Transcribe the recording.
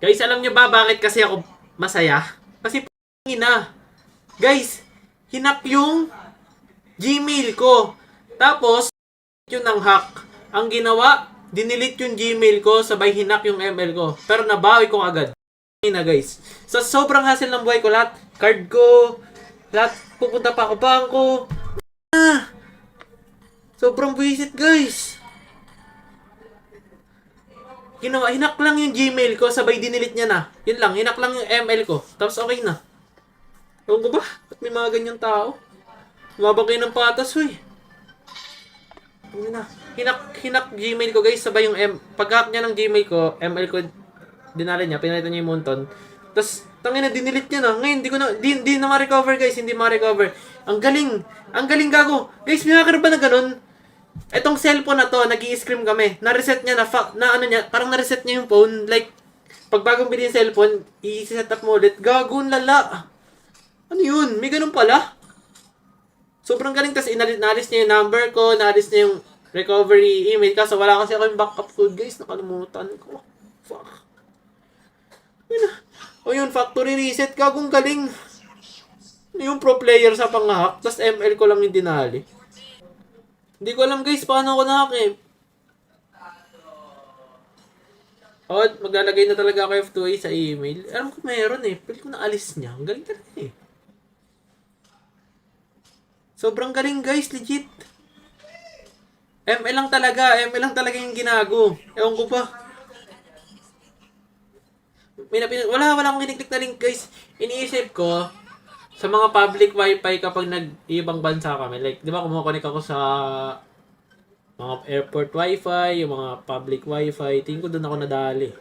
Guys, alam nyo ba bakit kasi ako masaya? Kasi ina. Guys, hinak yung Gmail ko. Tapos, yun ang hack. Ang ginawa, dinilit yung Gmail ko, sabay hinak yung ML ko. Pero nabawi ko agad. Na guys. Sa sobrang hassle ng buhay ko, lahat, card ko, lahat, pupunta pa ako bangko. Sobrang buwisit guys. Ginawa, hinak lang yung Gmail ko, sabay dinilit niya na. Yun lang, hinak lang yung ML ko. Tapos okay na. Ewan ko ba? Ba't may mga ganyan tao? Lumabang kayo ng patas, huy. Ano na? Hinak Gmail ko guys, sabay yung pag-hack niya ng Gmail ko, ML ko, dinala niya, pinalitan niya yung Monton. Tapos, tangina, dinilit niya na. Ngayon, di na ma-recover guys, hindi ma-recover. Ang galing gago. Guys, may hacker ba na ganun? Etong cellphone na to, nag-i-scream kami. Na-reset niya ano niya, parang na-reset niya yung phone. Like, pag bagong bili yung cellphone, i-set up mo ulit. Gago, lala. Ano yun? May ganun pala? Sobrang galing, tas inalis niya yung number ko, naalis niya yung recovery email. Kaso wala kasi ako yung backup code, guys. Nakalimutan ko. Fuck. Yun na. O yun, factory reset. Gagong galing. Yung pro player sa pang-hack, tas ML ko lang yung dinali. Hindi ko alam guys, paano ako na-hack eh. Oh, maglalagay na talaga ako F2A sa email. Alam ko meron eh. Pwede ko na alis niya. Ang galing talaga eh. Sobrang galing guys, legit. ML lang talaga yung ginago. Ewan ko pa. Wala akong kiniklik na link guys. Iniisip ko, sa mga public wifi kapag nag-ibang bansa kami, like, di ba kumukonek ako sa mga airport wifi, yung mga public wifi, tingin ko doon ako nadali.